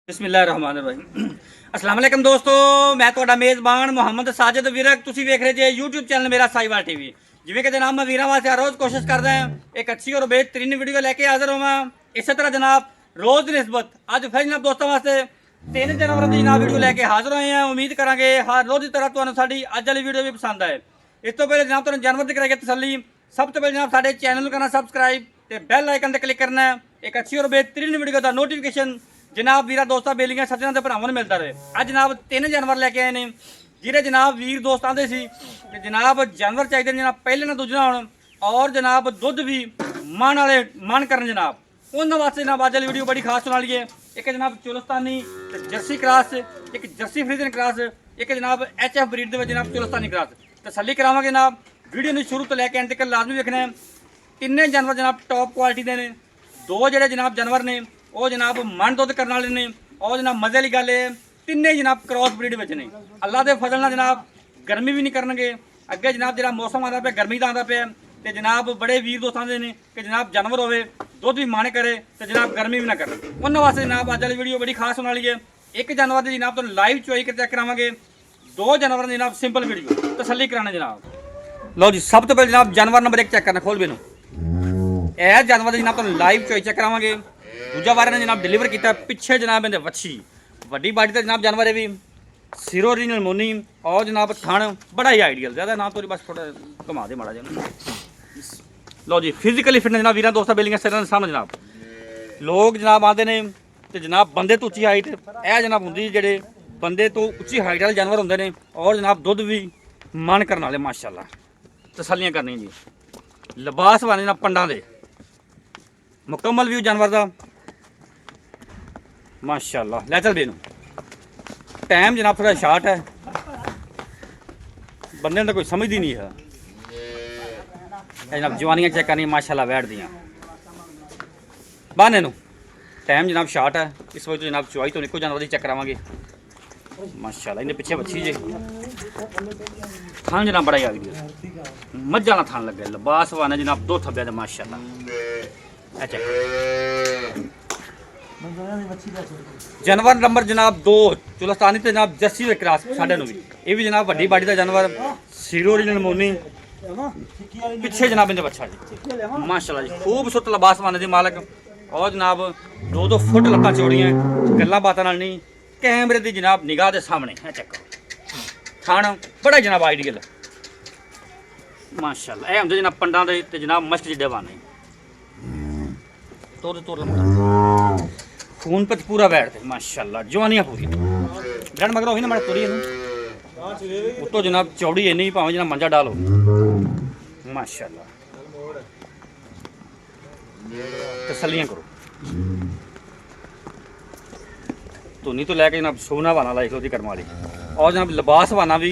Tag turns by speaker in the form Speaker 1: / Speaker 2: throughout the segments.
Speaker 1: बिस्मिल्लाहिर्रहमानिर्रहीम अस्सलाम वालेकुम दोस्तों, मैं ਤੁਹਾਡਾ ਮੇਜ਼ਬਾਨ ਮੁਹੰਮਦ ਸਾਜਿਦ ਵਿਰਕ। ਤੁਸੀਂ ਵੇਖ ਰਹੇ ਜੇ YouTube ਚੈਨਲ ਮੇਰਾ ਸਾਈਵਾਲ ਟੀਵੀ। ਜਿਵੇਂ ਕਿ ਜਨਾਬ ਮੈਂ ਵੀਰਾਂ ਵਾਸਤੇ ਹਰ ਰੋਜ਼ ਕੋਸ਼ਿਸ਼ ਕਰਦਾ ਹਾਂ ਇੱਕ ਅੱਛੀ ਔਰ बेहतरीन ਵੀਡੀਓ ਲੈ ਕੇ ਹਾਜ਼ਰ ਹੋਵਾਂ। ਇਸੇ ਤਰ੍ਹਾਂ ਜਨਾਬ ਰੋਜ਼ ਦੀ ਨਿਸਬਤ ਅੱਜ ਫਿਰ ਜਨਾਬ ਦੋਸਤਾਂ ਵਾਸਤੇ 3 ਜਨਵਰੀ ਦੀ ਜਨਾਬ ਵੀਡੀਓ ਲੈ ਕੇ ਹਾਜ਼ਰ ਹੋਏ ਹਾਂ। ਉਮੀਦ ਕਰਾਂਗੇ ਹਰ ਰੋਜ਼ ਦੀ ਤਰ੍ਹਾਂ ਤੁਹਾਨੂੰ ਸਾਡੀ ਅੱਜ ਵਾਲੀ ਵੀਡੀਓ ਵੀ ਪਸੰਦ ਆਏ। ਇਸ ਤੋਂ ਪਹਿਲੇ ਜਨਾਬ ਤੁਹਾਨੂੰ ਜਨਵਰੀ ਦੀ ਕਰਾਂਗੇ ਤਸੱਲੀ। ਸਭ ਤੋਂ ਪਹਿਲੇ ਜਨਾਬ ਸਾਡੇ ਚੈਨਲ ਨੂੰ ਕਰਨਾ ਸਬਸਕ੍ਰਾਈਬ ਤੇ ਬੈਲ ਆਈਕਨ ਤੇ ਕਲਿੱਕ ਕਰਨਾ। ਇੱਕ ਅੱਛੀ ਔਰ बेहतरीन ਵੀਡੀਓ ਦਾ ਨੋਟੀਫਿਕੇਸ਼ਨ जनाब वीर दोस्तों बेलियां सज्जनों के भरावां मिलता रहे। अज जनाब 3 जानवर लैके आए ने जिहड़े जनाब वीर दोस्त आते सी कि जनाब जानवर चाहिए जनाब पहले ना दूजना होण और जनाब दुध भी मन वाले मन करन जनाब उन्होंने वास्ते जनाब अज वाली वीडियो बड़ी खास सुना लीए। एक जनाब चुलस्तानी जर्सी क्रॉस, एक जर्सी फ्रीजन क्रॉस, एक जनाब HF ब्रीड के जनाब चुलस्तानी क्रॉस तसल्ली करावांगे जनाब। वीडियो में शुरू तो लैके एंड तक लाजमी देखना है। तिन्ने जानवर जनाब टॉप क्वालिटी के ने। दो जोड़े जनाब जानवर ने ਉਹ जनाब मन दुध करने वाले ने और जनाब मजे वाली गल है तिन्ने जनाब क्रॉस ब्रीड में ने। अल्लाह के फजल नाल जनाब गर्मी भी नहीं करनगे। अगे जनाब जो मौसम आता पे गर्मी का आता पे तो जनाब बड़े वीर दोस्त आते हैं कि जनाब जानवर होवे दुध भी माने करे तो जनाब गर्मी भी ना करे। उन्होंने वास्ते जनाब अज वाली वीडियो बड़ी खास होने वाली है। एक जानवर की जनाब तो लाइव चुआई कर चेक करावांगे, 2 जानवर जनाब सिंपल वीडियो तसल्ली कराना जनाब। लो जी सब तो पहले जनाब जानवर नंबर 1 चेक करना खोल बेनू। यह जानवर जनाब तो लाइव चुआई चेक करावांगे। दूजा बार ने जनाब डिलीवर किया पिछे जनाब इन्हें वच्छी वड्डी बाड़ी का जनाब जानवर है भी सिरो ओरिजिनल मोनी और जनाब थण बड़ा ही आइडियल ज़्यादा ना तो बस थोड़ा घुमा दे माड़ा जा। लो जी फिजिकली फिटनेस जनाब वीर दोस्तों बेलियां सिर सामने जनाब लोग जनाब आते हैं तो जनाब बंदे तो उच्ची हाइट यह जनाब होंगी जेडे बंदे तो उच्ची हाइट वाले जानवर होंगे ने और जनाब दुध भी मन करने वाले माशाल्लाह तसल्लियां करनी जी। लिबास वाले जनाब पंडा दे मुकम्मल व्यू जानवर का माशाल्लाह। लै चल बेनू टाइम जनाब थोड़ा शार्ट है बंदे तो कोई समझती नहीं है। जनाब जवानियाँ चेक करनी माशाल्लाह बैठ दियाँ बहाने नू टाइम जनाब शार्ट है इस वजह जनाब चुआई तो निको जानवर की चेक करावांगे माशाल्लाह। इन्हें पिछे बच्ची जे थान जनाब बड़ा ही आ गया मझा ना थान लगे लिबास वाने जनाब 2 थब्बे दे माशाल्लाह। जानवर नंबर जनाब 2 चुलस्तानी तो जनाब जर्सी वे क्रॉस साढ़े भी ये भी जनाब वड्डी बाड़ी का जानवर सिरो ओरिजिनल मोनी पिछे जनाब इनके बच्चा जी माशाल्लाह जी खूबसूरत लिबास वाने दी मालक और जनाब 2-2 फुट लत्तां चौड़ियां गल्लां बातां नाल नहीं कैमरे की जनाब निगाह के सामने है चेक खान बड़ा जनाब आइडियल माशाल्लाह। यह होंगे जनाब पंडा दे ते जनाब मस्त जिड्डे बाने तोड़ तोड़ लंबा खून पर पूरा बैठते माशाल्लाह जवानियाँ पूरी ब्रेड मगर होगी ना मैं तुरी तो जनाब चौड़ी है नहीं भावें जनाब मंजा डालो माशाल्लाह तसल्लियाँ करो। तो नहीं तो लैके जनाब सोना वाना लाइक होती कर्म वाली और जनाब लिबास वाना भी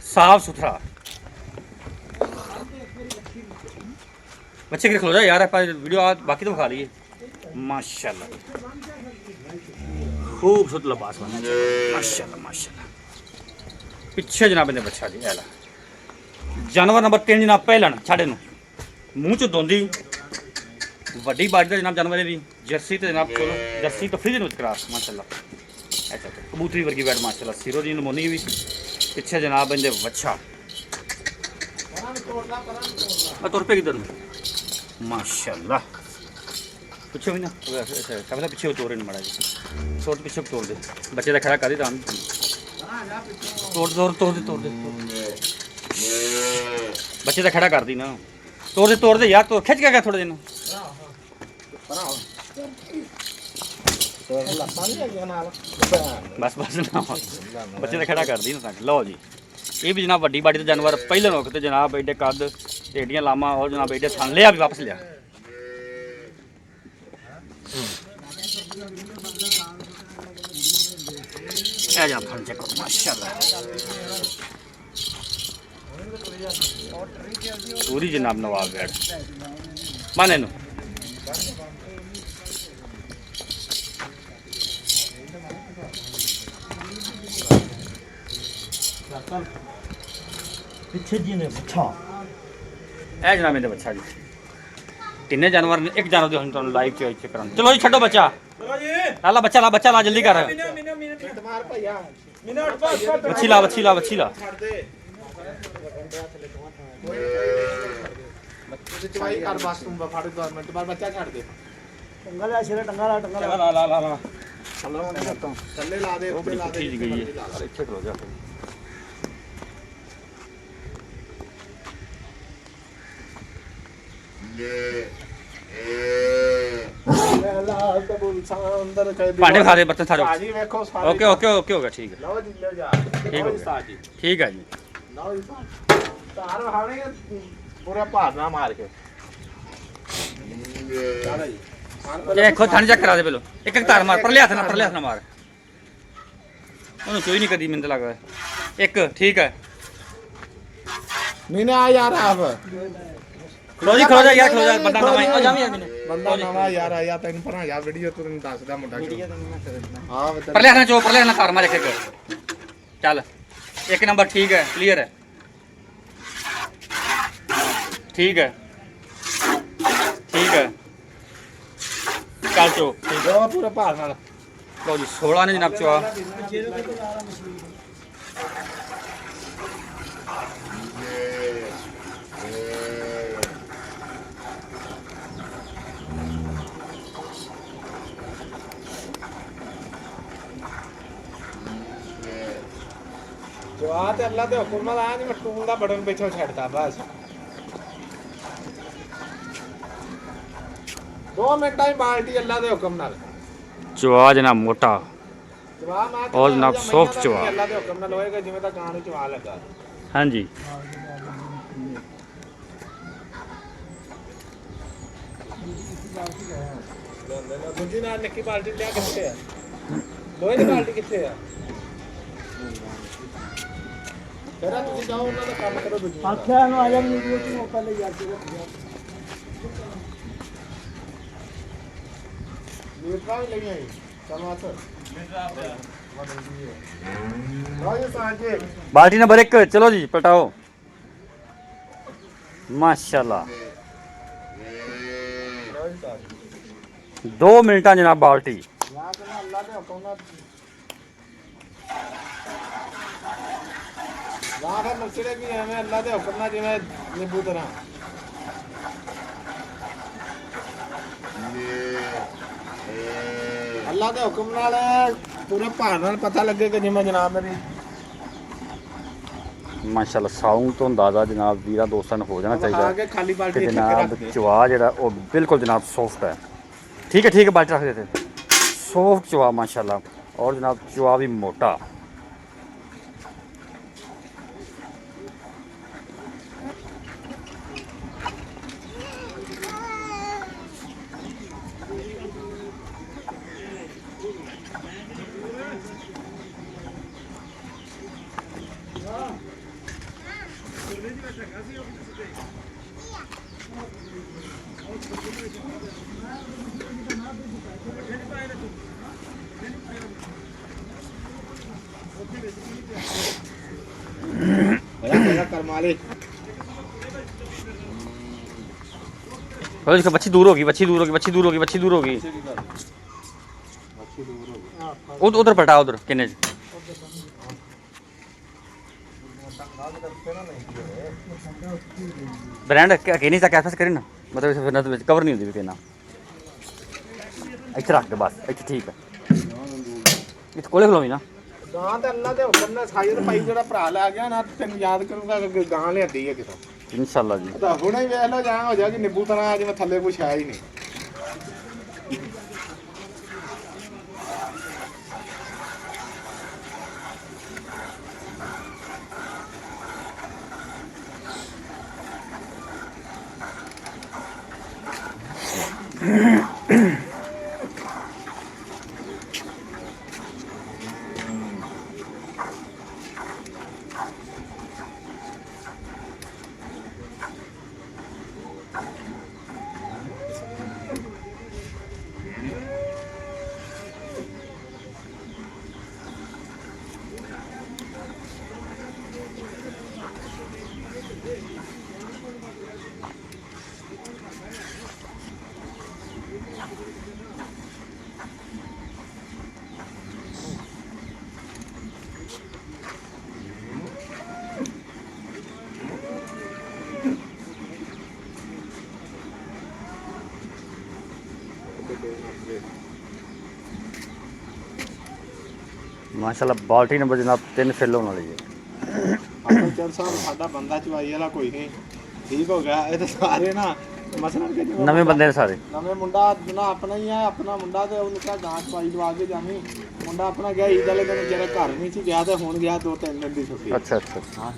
Speaker 1: साफ सुथरा बच्चे के खलो जाए यार वीडियो बाकी तो खा लिए माशाल्लाह खूबसूरत लिबास वाला माशाल्लाह माशाल्लाह। पिछे जनाब इन्हें बच्चा जी ऐला जानवर नंबर 3 जनाब पहलन साढ़े नू मूँह च दोंदी वड्डी बाड़ी का जनाब जानवर भी जर्सी तो जनाब चलो जर्सी तो फ्रीजन विच क्रॉस माशाल्लाह। अच्छा कबूतरी वर्गी बैठ माशाल्लाह सिरो जी मोनी भी पिछे जनाब इन्हें बच्चा तुर पे किधर माशाल्लाह पिछे भी ना कभी पिछे तोड़ नहीं माड़ा जी तोड़ पिछे तोड़ दे बच्चे का खड़ा कर तोड़ तोड़ तोड़ दे तोड़ दे बच्चे का खड़ा कर दी ना तोड़ दे यार तो खिंच के गया थोड़े दिन बस बस ना बच्चे का खड़ा कर दी ना। लो जी ये भी जनाब वड्डी बाड़ी का जानवर पहले वक्त जनाब एडे कद एडियां लामा और जनाब एडे थान लिया भी वापस लिया माशाल्लाह पूरी जनाब नवाब बैठ माने नु
Speaker 2: पिछे जी ने बच्चा
Speaker 1: ए जनाब इनके बच्चा जी 3 जानवर ने एक जानवर लाइव चेक करा चलो जी छो बच्चा ला बच्चा ला जल्दी कर।
Speaker 2: मार भैया
Speaker 1: बच्ची ला बच्ची ला बच्ची ला।
Speaker 2: चवाई कर बस तुम फड़ 2 मिनट बाद बच्चा छड़ दे।
Speaker 3: टंगा ला सिरे टंगा ला
Speaker 1: ला
Speaker 2: थल्ले ला दे ऊपर ला दे।
Speaker 1: खींच गई है अच्छे खलो जा। भांडे खा दे बर्तन सारे।
Speaker 2: भाजी देखो
Speaker 1: ओके ओके ओके हो गया ठीक है।
Speaker 2: लो जी ले जा
Speaker 1: ठीक हो गया ठीक है जी।
Speaker 2: लो जी तार वहाने पूरा भार ना मार के चल जी
Speaker 1: देखो थाने चेक करा दे पहले एक एक तार मार परले हाथ ना मार ਉਹਨੂੰ ਕੋਈ ਨਹੀਂ ਕਦੀ ਮੈਨੂੰ ਤਾਂ ਲੱਗਦਾ ਇੱਕ ਠੀਕ ਹੈ।
Speaker 2: नहीं आ यार आप
Speaker 1: ਖਲੋ ਜਾ ਯਾਰ ਖਲੋ ਜਾ ਬੰਦਾ ਨਵਾਂ ਆ ਜਾਵੀਂ ਯਾਰ ਮੈਨੂੰ
Speaker 2: ਬੰਦਾ ਨਵਾਂ ਯਾਰ ਆਇਆ ਤੈਨੂੰ ਭਰਾ ਯਾਰ ਵੀਡੀਓ ਤੈਨੂੰ ਦੱਸਦਾ ਮੁੰਡਾ ਹਾਂ
Speaker 1: परले हाथ चो परले हाथ तार मार एक चल एक नंबर ठीक है क्लियर है ठीक है चल चो
Speaker 2: ਠੀਕ ਹੈ ਪੂਰਾ ਭਾਰ ਨਾਲ
Speaker 1: लो जी 16 ने जनाब चुआ
Speaker 2: ਜੋ ਆ ਤੇ ਅੱਲਾ ਦੇ ਹੁਕਮ ਨਾਲ ਆ ਜਿਵੇਂ ਟੂਲ ਦਾ ਬਟਨ ਪਿੱਛੋਂ ਛੱਡਦਾ ਬਸ 2 ਮਿੰਟਾਂ ਹੀ ਬਾਲਟੀ ਅੱਲਾ ਦੇ ਹੁਕਮ ਨਾਲ
Speaker 1: चुआ जनाब मोटा
Speaker 2: ਜਵਾ ਮੈਂ
Speaker 1: ਔਰ ਜਨਾਬ soft ਚਵਾ।
Speaker 2: ਅੱਲਾ ਦੇ ਹੁਕਮ ਨਾਲ ਹੋਏਗਾ ਜਿਵੇਂ ਤਾਂ ਕਾਂ ਨੂੰ ਚਵਾ ਲੱਗਾ
Speaker 1: हाँ जी
Speaker 2: ਦੂਜੀ ਨਾਲ ਨਿੱਕੀ ਬਾਲਟੀ ਲਿਆ ਕਿੱਥੇ ਆ ਲੋਹੇ ਦੀ ਬਾਲਟੀ ਕਿੱਥੇ ਆ ਤੇਰਾ ਤੁਸੀਂ ਜਾਓ ਉਹਨਾਂ ਦਾ ਕੰਮ ਕਰੋ ਦੂਜੀ ਨਾਲ।
Speaker 3: आख्या नु आ जा वीडियो च मौका ले यार
Speaker 2: ਲੀਟਰਾਂ ਵੀ ਲਈਆਂ ਜੀ ਚਮਾਤ ਰਾਜੇ ਸਾਂਝੇ
Speaker 1: बाल्टी नंबर 1 चलो जी पलटाओ माशाल्लाह 2 मिनटा जनाब बाल्टी
Speaker 2: ਯਾ ਕਰਨਾ ਅੱਲਾ ਦੇ ਹੁਕਮ ਨਾਲ ਵਾਹ ਫਿਰ ਮਸਲੇ ਵੀ ਐਵੇਂ ਅੱਲਾ ਦੇ ਹੁਕਮ ਨਾਲ ਜਿਵੇਂ ਨਿੰਬੂ ਤਰ੍ਹਾਂ ਅੱਲਾ ਦੇ ਹੁਕਮ ਨਾਲ ਪੂਰੇ ਭਾਰ ਨਾਲ ਪਤਾ ਲੱਗੇਗਾ ਜਿਵੇਂ ਜਨਾਬ ਮੇਰੀ
Speaker 1: माशाल्लाह साउंड तो अंदाजा जनाब वीरा दोस्तों ਨੂੰ ਹੋ ਜਾਣਾ
Speaker 2: ਖਾ
Speaker 1: ਚਾਹੀਦਾ
Speaker 2: ਕੇ ਖਾਲੀ
Speaker 1: कि
Speaker 2: ਬਾਲਟੀ ਇੱਥੇ
Speaker 1: जनाब
Speaker 2: ਰੱਖ ਦੇ
Speaker 1: चुआ ਜਿਹੜਾ ਉਹ बिल्कुल जनाब सॉफ्ट है ठीक है बाल्टी रख देते सॉफ्ट चुआ माशाल्लाह और जनाब चुआ भी मोटा
Speaker 2: मेरा कर मालिक
Speaker 1: और इसका बच्ची दूर होगी उधर पलटा उधर किन्ने ब्रांड कहनी सा कैफस करे ना मतलब इसे फिर ना तो कवर नहीं होती कहना ਇੱਥੇ ਰੱਖ ਦੇ ਬਸ ਇੱਥੇ ਠੀਕ ਹੈ ਇੱਥੇ ਕੋਲੇ ਖਲੋਵੀ ਨਾ
Speaker 2: ਗਾਂ ਤੇ ਅੱਲਾ ਦੇ ਹੁਕਮ ਨਾਲ ਸਾਈਰ ਭਾਈ ਜਿਹੜਾ ਭਰਾ ਲੈ ਗਿਆ ਨਾ ਤੈਨੂੰ ਯਾਦ ਕਰੂੰਗਾ ਕਿ ਗਾਂ ਲਿਆਂਦੀ ਹੈ ਕਿਤੋਂ
Speaker 1: ਇਨਸ਼ਾਅੱਲਾ ਜੀ
Speaker 2: ਤਾਂ ਹੁਣੇ ਹੀ ਵੇਖ ਲਓ ਜਾਂ ਹੋ ਜਾ ਕਿ ਨਿੰਬੂ ਤਰ੍ਹਾਂ ਜਿਵੇਂ ਥੱਲੇ ਕੁਛ ਹੈ ਹੀ ਨਹੀਂ
Speaker 1: ਮਾਸ਼ਾਅੱਲਾ ਬਾਲਟੀ ਨੰਬਰ ਜਨਾਬ 3 ਫਿਲ ਹੋਣ ਵਾਲੀ ਹੈ।
Speaker 2: ਆਪਾਂ ਚਰ ਸਾਹਿਬ ਸਾਡਾ ਬੰਦਾ ਚਵਾਈ ਵਾਲਾ ਕੋਈ ਨਹੀਂ, ਠੀਕ ਹੋ ਗਿਆ। ਇਹ ਤਾਂ ਸਾਰੇ ਨਾ ਮਸਲਨ ਕਿ ਜਿਵੇਂ
Speaker 1: ਨਵੇਂ ਬੰਦੇ ਨੇ ਸਾਰੇ।
Speaker 2: ਨਵੇਂ ਮੁੰਡਾ ਨਾ ਆਪਣਾ ਹੀ ਆ, ਆਪਣਾ ਮੁੰਡਾ ਤੇ ਉਹਨੂੰ ਕਿਹਾ ਗਾਂ ਚਵਾਈ ਦਵਾ ਕੇ ਜਾਵੀਂ। ਮੁੰਡਾ ਆਪਣਾ ਗਿਆ ਈਦ ਵਾਲੇ ਦਿਨ ਜਿਹੜਾ ਘਰ ਨਹੀਂ ਸੀ ਗਿਆ ਤੇ ਹੁਣ ਗਿਆ 2-3 ਦਿਨ ਦੀ ਛੁੱਟੀ।
Speaker 1: ਅੱਛਾ ਅੱਛਾ।
Speaker 2: ਹਾਂ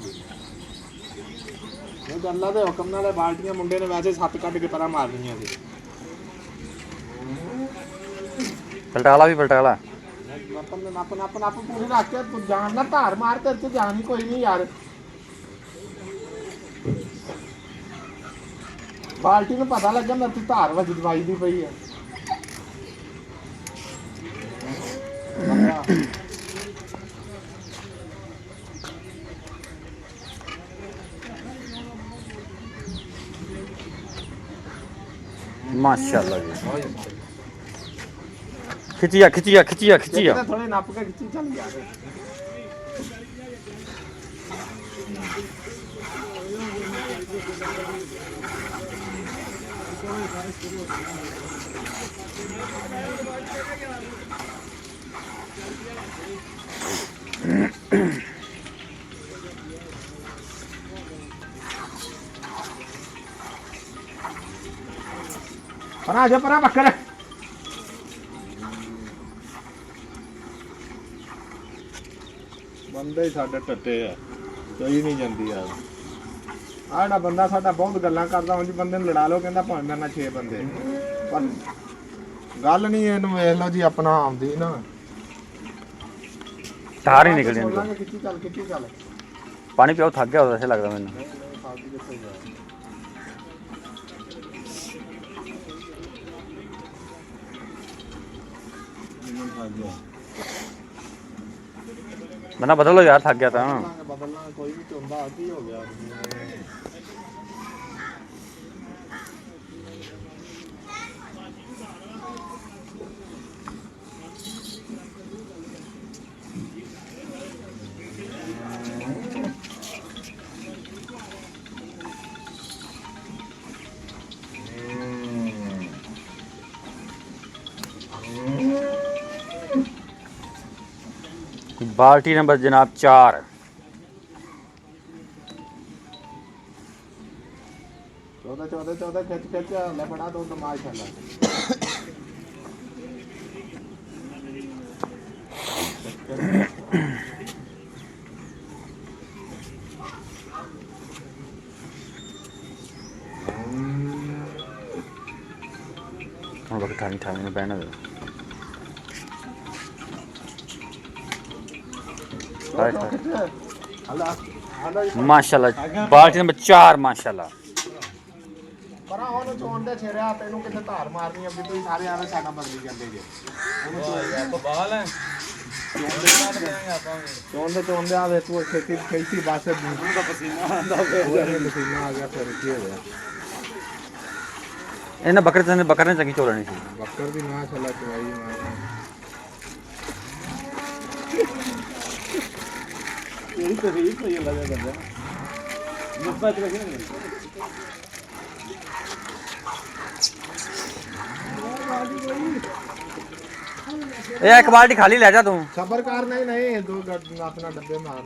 Speaker 2: ਇਹ ਗੱਲਾਂ ਦੇ ਹੁਕਮ ਨਾਲ ਇਹ ਬਾਲਟੀਆਂ ਮੁੰਡੇ ਨੇ ਵੈਸੇ 7 ਕੱਢ ਕੇ ਪਰਾਂ ਮਾਰਨੀਆਂ ਸੀ।
Speaker 1: ਪਲਟਾਲਾ ਵੀ ਪਲਟਾਲਾ
Speaker 2: ਆਪਣਾ ਪੂਰੀ ਰੱਖ ਕੇ ਤੂੰ ਜਾਨ ਨਾ ਧਾਰ ਮਾਰ, ਤੇਰੇ ਤੇ ਜਾਨ ਹੀ ਕੋਈ ਨਹੀਂ ਯਾਰ। ਬਾਲਟੀ ਨੂੰ ਪਤਾ ਲੱਗਾ ਮੇਰੇ ਤੇ ਧਾਰ ਵੱਜ ਦਵਾਈ ਦੀ ਪਈ ਹੈ।
Speaker 1: ਮਾਸ਼ਾਅੱਲਾ ਜੀ। ਖਿੱਚਿਆ ਖਿੱਚਿਆ ਖਿੱਚਿਆ ਖਿੱਚਿਆ।
Speaker 2: ਥੋੜੇ ਨੱਪ ਕੇ ਖਿੱਚੀ ਚੱਲ ਗਿਆ। ਪਰਾਂ ਜਾ ਪਰਾਂ ਬੱਕਰ ਬੰਦੇ ਹੀ ਸਾਡੇ ਟੱਟੇ ਆ, ਕੋਈ ਨਹੀਂ ਜਾਂਦੀ ਯਾਰ। ਆਹ ਜਿਹੜਾ ਬੰਦਾ ਸਾਡਾ ਬਹੁਤ ਗੱਲਾਂ ਕਰਦਾ, ਉਂਝ ਬੰਦੇ ਨੂੰ ਲੜਾ ਲਓ, ਕਹਿੰਦਾ ਭਾਵੇਂ ਮੇਰੇ ਨਾਲ 6 ਬੰਦੇ, ਪਰ ਗੱਲ ਨਹੀਂ। ਇਹਨੂੰ ਵੇਖ ਲਓ ਜੀ, ਆਪਣਾ ਆਉਂਦੀ ਨਾ
Speaker 1: ਤਾਰ ਹੀ ਨਿਕਲ ਜਾਂਦੀ।
Speaker 2: ਖਿੱਚੀ ਚੱਲ ਖਿੱਚੀ ਚੱਲ।
Speaker 1: ਪਾਣੀ ਪਿਓ, ਥੱਕ ਗਿਆ ਵੈਸੇ ਲੱਗਦਾ ਮੈਨੂੰ। ਮਨਾ ਬਦਲ ਲੋ ਯਾਰ, ਥੱਕ ਗਿਆ ਤਾਂ।
Speaker 2: ਬਦਲਣਾ ਕੋਈ ਵੀ ਚੁੰਦਾ, ਕੀ ਹੋ ਗਿਆ?
Speaker 1: बाल्टी नंबर जनाब 4।
Speaker 2: चौदह खिंच खिंच ले बड़ा दो तो माशाल्लाह।
Speaker 1: ठानी ठानी में बहना माशाल्लाह। बाल्टी नंबर 4 माशाल्लाह।
Speaker 2: ਪਰਾਂ ਉਹਨੂੰ ਚੋਣ ਦੇ ਛੇੜਿਆ, ਤੈਨੂੰ ਕਿੱਥੇ ਧਾਰ ਮਾਰਨੀ ਆ ਵੀ ਤੁਸੀਂ ਸਾਰੇ ਆਵੇ ਸਾਡਾ ਬਦਲੀ ਜਾਂਦੇ ਜੇ। ਉਹਨੂੰ ਬਾਲ ਹੈ ਚੋਣ ਦੇ ਆਵੇ ਤੂੰ ਖੇਤੀ ਖੇਤੀ ਬਸ ਦੂਰ ਦਾ ਪਸੀਨਾ ਆਂਦਾ ਪਿਆ। ਪਸੀਨਾ ਆ ਗਿਆ ਫਿਰ ਕੀ ਹੋ ਗਿਆ?
Speaker 1: ਇਹਨਾਂ ਬੱਕਰੇ ਨੇ ਚੰਗੀ ਚੋਲਣੀ ਸੀ।
Speaker 2: ਬੱਕਰ ਦੀ ਨਾ ਛੱਲਾ ਚਵਾਈ ਮਾਰ। ਇਹ ਤਾਂ ਹੀ ਸਹੀ ਲੱਗਦਾ ਬੰਦਾ ਮੁੱਫਾ ਚ ਰੱਖਿਆ ਨਹੀਂ।
Speaker 1: ਇਹ ਇੱਕ ਬਾਲਟੀ ਖਾਲੀ ਲੈ ਜਾ ਤੂੰ।
Speaker 2: ਸਬਰ ਕਰ। ਨਹੀਂ ਦੋ ਆਪਣਾ ਡੱਬੇ ਮਾਰ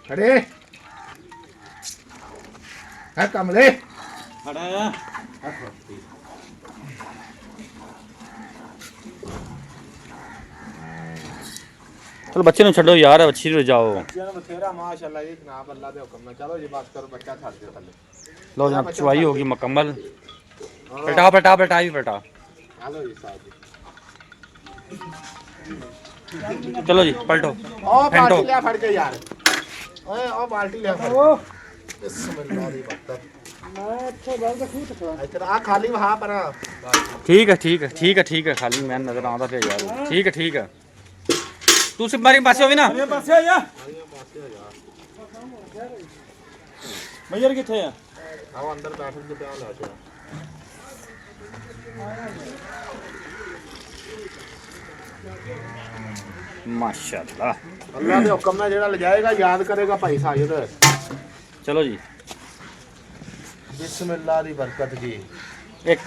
Speaker 2: ਖੜੇ ਹੈ ਕਮਲੇ ਖੜਾ ਆ।
Speaker 1: ਚਲੋ ਬੱਚੇ ਨੂੰ ਛੱਡੋ ਯਾਰ, ਅੱਛੀ ਨੂੰ ਜਾਓ।
Speaker 2: ਬੱਚਿਆਂ ਨੂੰ ਬਥੇਰਾ ਮਾਸ਼ਾਅੱਲਾ ਜੀ, ਜਨਾਬ ਅੱਲਾ ਦੇ ਹੁਕਮ ਨਾਲ। ਚਲੋ ਜੀ ਬਸ ਕਰੋ, ਬੱਚਾ ਛੱਡ ਦਿਓ ਥੱਲੇ।
Speaker 1: लो जनाब, चवाई होगी मुकम्मल। पलटा पलटा पलटा भी पलटा।
Speaker 2: चलो जी साहब,
Speaker 1: चलो जी पलटो।
Speaker 2: ओ बाल्टी ले फड़ के यार। ओए ओ बाल्टी ले फड़। बिस्मिल्लाह दी बरकत। मैं अच्छा बाल का खूब तकड़ा। इधर आ खाली वहां पर।
Speaker 1: ठीक है ठीक है ठीक है ठीक है, खाली मैं नजर आंदा पे यार। ठीक है ठीक है, तू सिर्फ मारी पासे होवी ना।
Speaker 3: अरे पासे आ जा। मयर किथे है?
Speaker 2: आओ अंदर बैठ के प्यार ला जा।
Speaker 1: माशाल्लाह,
Speaker 2: अल्लाह के हुक्म ਨਾਲ ਜਿਹੜਾ ਲਿਜਾਏਗਾ ਯਾਦ ਕਰੇਗਾ ਭਾਈ ਸਾਜਦ।
Speaker 1: चलो जी,
Speaker 2: बिस्मिल्लाह दी बरकत जी।
Speaker 1: 1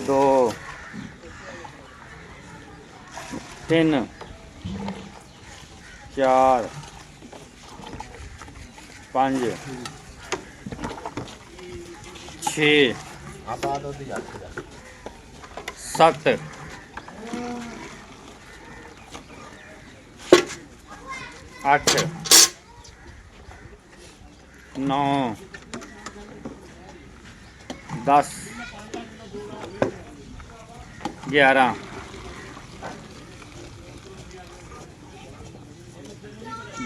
Speaker 1: 2 3 4 5 6
Speaker 2: ਆਪਾਂ ਦੁੱਧ ਜਾਂਦੇ
Speaker 1: 7 8 9 10 11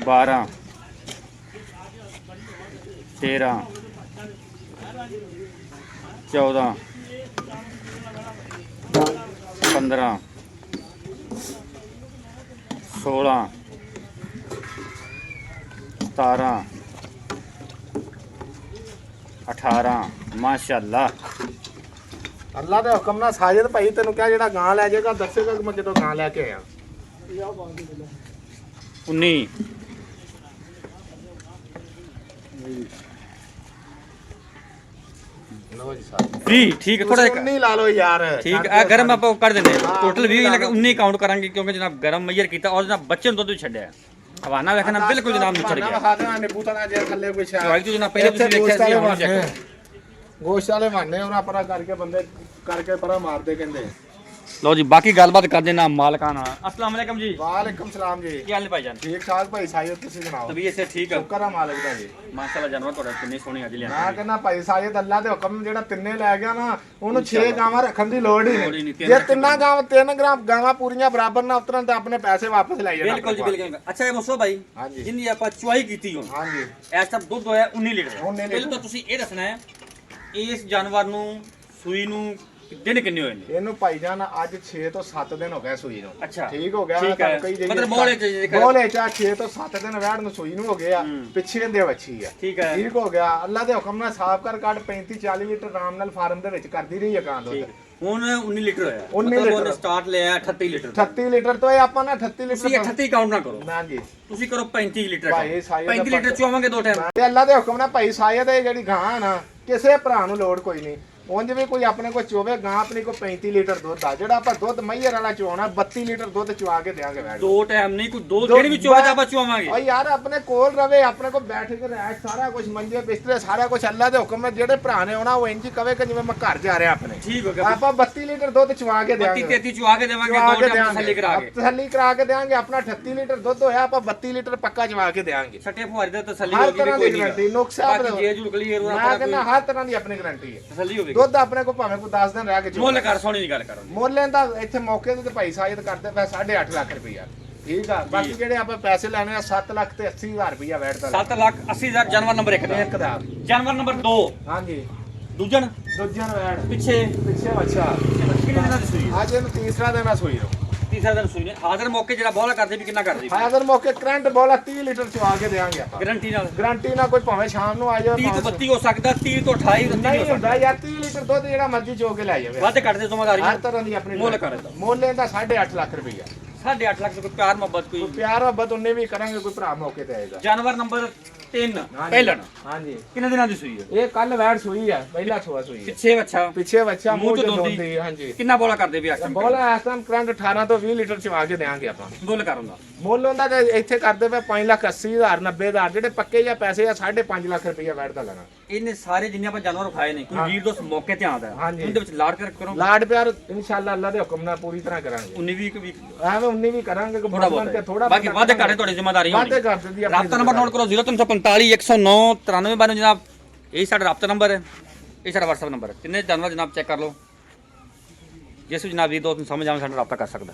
Speaker 1: 12 13 14 15 16 17 18 ਮਾਸ਼ਾਅੱਲਾ
Speaker 2: ਅੱਲਾ ਦੇ ਹੁਕਮ ਨਾਲ ਸਾਜਦ ਭਾਈ ਤੈਨੂੰ ਕਿਹਾ ਜਿਹੜਾ ਗਾਂ ਲੈ ਜਾਏਗਾ ਦੱਸੇਗਾ ਕਿ ਮੈਂ ਕਿਦੋਂ ਗਾਂ ਲੈ ਕੇ ਆਇਆ
Speaker 1: 19
Speaker 2: ਲਓ ਜੀ ਸਾਹਿਬ
Speaker 1: 20 ਠੀਕ ਹੈ ਥੋੜਾ ਜਿਹਾ
Speaker 2: ਨਹੀਂ ਲਾ ਲਓ ਯਾਰ
Speaker 1: ਠੀਕ ਹੈ ਗਰਮ ਆਪਾਂ ਕਰ ਦਿੰਦੇ ਹਾਂ ਟੋਟਲ 20 ਲੇਕਿਨ 19 ਕਾਊਂਟ ਕਰਾਂਗੇ ਕਿਉਂਕਿ ਜਨਾਬ ਗਰਮ ਮਈਰ ਕੀਤਾ ਔਰ ਜਨਾਬ ਬੱਚੇ ਨੂੰ ਦੁੱਧ ਵੀ ਛੱਡਿਆ ਹਵਾਨਾ ਵੇਖਣਾ ਬਿਲਕੁਲ ਜਨਾਬ ਨਿਚੜ ਗਿਆ
Speaker 2: ਹਾਦਰਾ ਨੇ ਬੂਤਾ ਜੇ ਥੱਲੇ ਕੋਈ ਸ਼ਾਇਦ
Speaker 1: ਚਵਾਈ ਤੋਂ ਜਨਾਬ ਪਹਿਲੇ ਤੁਸੀਂ ਵੇਖਿਆ ਸੀ ਹੁਣ ਚੈੱਕ
Speaker 2: ਗੋਸ਼ਤ ਵਾਲੇ ਮਾਨੇ ਉਹਨਾਂ ਪਰਾ ਕਰਕੇ ਬੰਦੇ ਕਰਕੇ ਪਰਾ ਮਾਰਦੇ ਕਹਿੰਦੇ
Speaker 1: ਲਓ ਜੀ ਬਾਕੀ ਗੱਲਬਾਤ ਕਰਦੇ ਨਾ ਮਾਲਕਾਂ ਨਾਲ अस्सलाम वालेकुम जी
Speaker 2: ਵਾਲੇਕਮ ਸਲਾਮ ਜੀ
Speaker 1: ਕੀ ਹਾਲ ਨੇ ਭਾਈਜਾਨ
Speaker 2: ਠੀਕ ਠਾਕ ਭਾਈ ਸਾਜਦ ਤੁਸੀਂ ਸੁਣਾਓ
Speaker 1: ਤਬੀਅਤ ਸੇ ਠੀਕ ਹੈ
Speaker 2: ਸ਼ੁਕਰ ਆ ਮਾਲਕ ਦਾ ਜੀ
Speaker 1: ਮਾਸ਼ਾਅੱਲਾ ਜਾਨਵਰ ਤੁਹਾਡਾ ਕਿੰਨੇ ਸੋਹਣੇ ਅੱਜ ਲਿਆ
Speaker 2: ਮੈਂ ਕਹਿੰਦਾ ਭਾਈ ਸਾਜਦ ਅੱਲਾ ਦੇ ਹੁਕਮ ਜਿਹੜਾ ਤਿੰਨੇ ਲੈ ਗਿਆ ਨਾ ਉਹਨੂੰ 6 ਗਾਵਾਂ ਰੱਖਣ ਦੀ ਲੋੜ ਹੀ
Speaker 1: ਲੋੜ ਹੀ
Speaker 2: ਨਹੀਂ
Speaker 1: ਨਹੀਂ,
Speaker 2: ਜੇ ਤਿੰਨਾਂ ਗਾਵਾਂ 3 ਗ੍ਰਾਮ ਗਾਵਾਂ ਪੂਰੀਆਂ ਬਰਾਬਰ ਨਾ ਉਤਰਨ ਤਾਂ ਆਪਣੇ ਪੈਸੇ ਵਾਪਸ ਲੈ ਜਾਣਾ
Speaker 1: ਬਿਲਕੁਲ ਜੀ ਬਿਲਕੁਲ ਅੱਛਾ ਇਹ ਮਸੋ ਭਾਈ
Speaker 2: ਹਾਂਜੀ।
Speaker 1: ਜਿੰਨੀ ਆਪਾਂ ਚੁਆਈ ਕੀਤੀ ਹੁਣ
Speaker 2: ਹਾਂਜੀ
Speaker 1: ਇਸ ਤੱਕ ਦੁੱਧ ਹੋਇਆ 19 ਲੀਟਰ
Speaker 2: 19 ਲੀਟਰ।
Speaker 1: ਪਹਿਲਾਂ ਤਾਂ ਤੁਸੀਂ ਇਹ ਦੱਸਣਾ ਹੈ ਇਸ ਜਾਨਵਰ ਨੂੰ ਸੂਈ ਨੂੰ ਦਿਨ ਕਿੰਨੇ ਹੋਏ ਨੇ
Speaker 2: ਇਹਨੂੰ ਭਾਈ ਜਾਨ ਅੱਜ 6 ਤੋਂ 7 ਦਿਨ ਹੋ ਗਏ ਸੂਈ ਨੂੰ
Speaker 1: ਅੱਛਾ
Speaker 2: ਠੀਕ ਹੋ ਗਿਆ
Speaker 1: ਠੀਕ ਹੈ।
Speaker 2: ਤੁਹਾਨੂੰ ਕਈ ਜਗ੍ਹਾ
Speaker 1: ਮਤਲਬ ਬੋਲੇ ਚ ਜੇਕਰ-
Speaker 2: ਬੋਲੇ ਚਾ 6 ਤੋਂ 7 ਦਿਨ ਵੈੜ ਨੂੰ ਸੂਈ ਨੂੰ ਹੋ ਗਏ ਆ ਪਿੱਛੇ ਦੇ ਵੱਛੀ ਆ
Speaker 1: ਠੀਕ ਹੈ
Speaker 2: ਠੀਕ ਹੋ ਗਿਆ ਅੱਲਾ ਦੇ ਹੁਕਮ ਨਾਲ ਸਾਫ਼ ਕਰ ਕੱਢ 35 40 ਲੀਟਰ ਆਰਾਮ ਨਾਲ ਫਾਰਮ ਦੇ ਵਿੱਚ ਕਰਦੀ ਰਹੀ ਹੈ ਕਾਂ ਦੁੱਧ
Speaker 1: ਠੀਕ ਹੁਣ 19 ਲੀਟਰ ਹੋਇਆ
Speaker 2: 19
Speaker 1: ਮਤਲਬ ਉਹਨੇ
Speaker 2: ਲੀਟਰ।
Speaker 1: ਸਟਾਰਟ ਲਿਆ 38 ਲੀਟਰ
Speaker 2: 38 ਲੀਟਰ ਤੋਂ ਇਹ ਆਪਾਂ ਨਾ 38
Speaker 1: ਤੁਸੀਂ
Speaker 2: ਲੀਟਰ
Speaker 1: 38 ਕਾਊਂਟ ਨਾ ਕਰੋ
Speaker 2: ਨਾ ਜੀ
Speaker 1: ਤੁਸੀਂ ਕਰੋ 35 ਲੀਟਰ
Speaker 2: ਭਾਈ ਸਾਈਜ਼ ਦਾ
Speaker 1: 35 ਲੀਟਰ ਚੁਆਵਾਂਗੇ ਦੋ ਟਾਈਮ
Speaker 2: ਤੇ ਅੱਲਾ ਦੇ ਹੁਕਮ ਨਾਲ ਭਾਈ ਸਾਇਦ ਇਹ ਜਿਹੜੀ ਗਾਂ ਨਾ ਕਿਸੇ ਭਰਾ ਨੂੰ ਲੋੜ ਕੋਈ ਨਹੀਂ ਉਂਝ ਵੀ ਕੋਈ ਆਪਣੇ ਕੋਲ ਚੋਵੇ ਗਾਂ ਆਪਣੀ ਕੋਲ 35 ਲੀਟਰ ਦੁੱਧ ਆ ਜਿਹੜਾ ਆਪਾਂ ਦੁੱਧ ਮਈਰ ਵਾਲਾ ਚੋਣਾ 32 ਲੀਟਰ ਦੁੱਧ ਚਵਾ ਕੇ ਦੇਾਂਗੇ ਵੈੜ
Speaker 1: ਦੋ ਟਾਈਮ ਨਹੀਂ ਕੋਈ ਦੋ ਜਿਹੜੀ ਵੀ ਚੋਵੇ ਤਾਂ ਆਪਾਂ ਚੁਆਵਾਂਗੇ
Speaker 2: ਓ ਯਾਰ ਆਪਣੇ ਕੋਲ ਰਵੇ ਆਪਣੇ ਕੋਲ ਬੈਠ ਕੇ ਰਹਿ ਸਾਰਾ ਕੁਝ ਮੰਜੇ ਬਿਸਤਰੇ ਸਾਰਾ ਕੁਝ ਅੱਲਾ ਦੇ ਹੁਕਮ ਨਾਲ ਜਿਹੜੇ ਭਰਾ ਨੇ ਆਉਣਾ ਉਹ ਇੰਜ ਹੀ ਕਵੇ ਕਿ ਜਿਵੇਂ ਮੈਂ ਘਰ ਜਾ ਰਿਹਾ ਆਪਣੇ
Speaker 1: ਠੀਕ ਹੋ ਗਿਆ
Speaker 2: ਆਪਾਂ 32 ਲੀਟਰ ਦੁੱਧ ਚਵਾ ਕੇ
Speaker 1: 32
Speaker 2: ਦੇਾਂਗੇ
Speaker 1: 33 ਚੁਆ ਕੇ ਦੇਵਾਂਗੇ ਦੋ ਟਾਈਮ ਤਸੱਲੀ ਕਰਾ ਕੇ
Speaker 2: ਤਸੱਲੀ ਕਰਾ ਕੇ ਦੇਾਂਗੇ ਆਪਣਾ 38 ਲੀਟਰ ਦੁੱਧ ਹੋਇਆ ਆਪਾਂ 32 ਲੀਟਰ ਪੱਕਾ ਚਵਾ ਕੇ ਦੇਾਂਗੇ
Speaker 1: ਛੱਟੇ ਫੁਹਾਰੇ ਦਾ ਤਸੱਲੀ
Speaker 2: ਹਰ
Speaker 1: ਹੋਗੀ
Speaker 2: ਤਰ੍ਹਾਂ
Speaker 1: ਕੋਈ
Speaker 2: ਦੀ
Speaker 1: ਨਹੀਂ
Speaker 2: ਗਰੰਟੀ ਨੁਕਸਾ
Speaker 1: ਬਾਕੀ ਜੇ ਜੁੜ ਕਲੀਅਰ
Speaker 2: ਮੈਂ
Speaker 1: ਹੋਣਾ
Speaker 2: ਕਹਿੰਦਾ ਹਰ ਤਰ੍ਹਾਂ ਦੀ ਆਪਣੀ ਗਰੰਟੀ ਹੈ
Speaker 1: ਤਸੱਲੀ ਹੋਵੇਗੀ
Speaker 2: ਦੁੱਧ ਆਪਣੇ ਕੋਲ ਭਾਵੇਂ ਕੋਈ 10 ਦਿਨ ਰਹਿ ਕੇ ਚੋ
Speaker 1: ਮੁੱਲ ਕਰ ਸੋਹਣੀ ਦੀ ਗੱਲ ਕਰੋ
Speaker 2: ਮੁੱਲ ਇਹਦਾ ਇੱਥੇ ਮੌਕੇ ਤੇ ਭਾਈ ਸਾਇਦ ਕਰਦੇ ਪਏ 8.5 ਲੱਖ ਰੁਪਈਆ ਠੀਕ ਆ ਬਾਕੀ ਜਿਹੜੇ ਆਪਾਂ ਪੈਸੇ ਲੈਣੇ ਆ 7 ਲੱਖ ਤੇ 80,000 ਰੁਪਈਆ ਵੈਟ ਦਾ
Speaker 1: 7,80,000 ਜਾਨਵਰ ਨੰਬਰ 1 ਦਾ
Speaker 2: ਇੱਕ ਦਾ
Speaker 1: ਜਾਨਵਰ ਨੰਬਰ 2
Speaker 2: ਹਾਂਜੀ
Speaker 1: ਦੂਜਨ
Speaker 2: ਦੂਜਿਆਂ ਵੈਟ
Speaker 1: ਪਿੱਛੇ
Speaker 2: ਪਿੱਛੇ ਬੱਚਾ
Speaker 1: ਕਿੰਨੇ ਦਿਨਾਂ ਦੀ ਸੂਈ
Speaker 2: ਅੱਜ ਇਹਨੂੰ ਤੀਸਰਾ ਦਿਨ ਆ ਸੂਈ ਨੂੰ
Speaker 1: ਤੀਸਰਾ ਦਿਨ ਸੂਈ ਨੇ ਹਾਜ਼ਰ ਮੌਕੇ ਜਿਹੜਾ ਬੋਲਾ ਕਰਦੇ ਵੀ ਕਿੰਨਾ ਕਰਦੇ
Speaker 2: ਹਾਜ਼ਰ ਮੌਕੇ ਕਰੰਟ ਬੋਲਾ 30 ਲੀਟਰ ਚਵਾ ਕੇ ਦੇਾਂਗੇ ਆਪਾਂ
Speaker 1: ਗਾਰੰਟੀ ਨਾਲ
Speaker 2: ਗਰੰਟੀ ਨਾਲ ਕੋਈ ਭਾਵੇਂ ਸ਼ਾਮ ਨੂੰ ਆ ਜਾਵੇ
Speaker 1: 30 ਤੋਂ 32 ਹੋ ਸਕਦਾ 30 ਤੋਂ 28 29
Speaker 2: ਨਹੀਂ
Speaker 1: ਹੋ ਸਕਦਾ
Speaker 2: ਹੁੰਦਾ ਯਾਰ 30 ਲੀਟਰ ਦੁੱਧ ਜਿਹੜਾ ਮਰਜ਼ੀ ਚੋ ਕੇ ਲੈ ਜਾਵੇ
Speaker 1: ਵੱਧ ਕੱਟਦੇ ਜ਼ਿੰਮੇਵਾਰੀ
Speaker 2: ਹਰ ਤਰ੍ਹਾਂ ਦੀ ਆਪਣੀ
Speaker 1: ਮੁੱਲ ਕਰ ਦਿਓ।
Speaker 2: ਮੁੱਲ ਇਹਦਾ 8.5 ਲੱਖ ਰੁਪਈਆ
Speaker 1: 8.5 ਲੱਖ ਕੋਈ ਪਿਆਰ ਮੁਹੱਬਤ ਕੋਈ
Speaker 2: ਪਿਆਰ ਮੁਹੱਬਤ ਉਹਨੇ ਵੀ ਕਰਾਂਗੇ ਕੋਈ ਭਰਾ ਮੌਕੇ ਤੇ ਆਏਗਾ
Speaker 1: ਜਾਨਵਰ ਨੰਬਰ 3 ਪਹਿਲਣ
Speaker 2: ਹਾਂਜੀ
Speaker 1: ਕਿੰਨੇ ਦਿਨਾਂ ਦੀ ਸੂਈ ਹੈ
Speaker 2: ਇਹ ਕੱਲ ਵੈੜ ਸੂਈ ਆ ਪਹਿਲਾ ਛੋਆ ਸੂਈ ਹੈ
Speaker 1: ਪਿੱਛੇ ਬੱਚਾ
Speaker 2: ਪਿੱਛੇ ਬੱਚਾ
Speaker 1: ਮੂੰਹ
Speaker 2: ਮੂੰਹ
Speaker 1: ਚ
Speaker 2: ਚ
Speaker 1: ਦੋਂਦੀ।
Speaker 2: ਦੋਂਦੀ ਹਾਂਜੀ
Speaker 1: ਕਿੰਨਾ ਬੋਲਾ ਕਰਦੇ ਵੀ ਆਸਟਮ
Speaker 2: ਬੋਲਾ ਇਸ ਟਾਈਮ ਕਰੰਟ 18 ਤੋਂ 20 ਲੀਟਰ ਚਵਾ ਕੇ ਦੇਾਂਗੇ ਆਪਾਂ
Speaker 1: ਮੁੱਲ ਕਰੂੰਗਾ
Speaker 2: ਮੁੱਲ ਹੁੰਦਾ ਤੇ ਇੱਥੇ ਕਰਦੇ ਪਏ 5,80,000 90,000 ਜਿਹੜੇ ਪੱਕੇ ਜਾਂ ਪੈਸੇ ਆ 5.5 ਲੱਖ ਰੁਪਈਆ ਵੈੜ ਦਾ ਲੈਣਾ
Speaker 1: ਇਹਨੇ ਸਾਰੇ ਜਿੰਨੇ ਆਪਾਂ ਜਾਨਵਰ ਖਾਏ ਨੇ ਕੋਈ ਵੀਰ ਦੋਸਤ ਮੌਕੇ ਤੇ ਆਉਂਦਾ ਹੈ
Speaker 2: ਹਾਂਜੀ।
Speaker 1: ਉਹਦੇ ਵਿੱਚ ਲਾੜ ਕਰ ਕਰੋ
Speaker 2: ਲਾਡ ਪਿਆਰ ਇਨਸ਼ਾਅੱਲਾ ਅੱਲਾ ਦੇ ਹੁਕਮ ਨਾਲ ਪੂਰੀ ਤਰ੍ਹਾਂ ਕਰਾਂਗੇ
Speaker 1: 19 ਵੀਕ ਵੀ
Speaker 2: ਐਵੇਂ 19 ਵੀ ਕਰਾਂਗੇ ਕੋਈ
Speaker 1: ਥੋੜਾ
Speaker 2: ਬਚਪਨ ਤੇ
Speaker 1: ਬਹੁਤ ਬਾਕੀ ਵਾਧੇ ਘਾਟੇ ਤੁਹਾਡੀ ਜ਼ਿੰਮੇਵਾਰੀ ਹੋਣੀ
Speaker 2: ਵਾਧੇ ਕਰ ਦਿੰਦੀ ਆਪਣੀ
Speaker 1: ਰਾਬਤਾ ਨੰਬਰ ਨੋਟ ਕਰੋ 0345 109 93 ਜਨਾਬ ਇਹ ਸਾਡਾ ਰਾਬਤਾ ਨੰਬਰ ਹੈ ਇਹ ਸਾਡਾ WhatsApp ਨੰਬਰ ਹੈ ਤਿੰਨੇ ਜਾਨਵਰ ਜਨਾਬ ਚੈੱਕ ਕਰ ਲਓ ਜਿਸ ਵੀ ਜਨਾਬ ਵੀ ਦੋਸਤ ਨੂੰ ਸਮਝ ਆਵੇ ਸਾਡਾ ਰਾਬਤਾ ਕਰ ਸਕਦਾ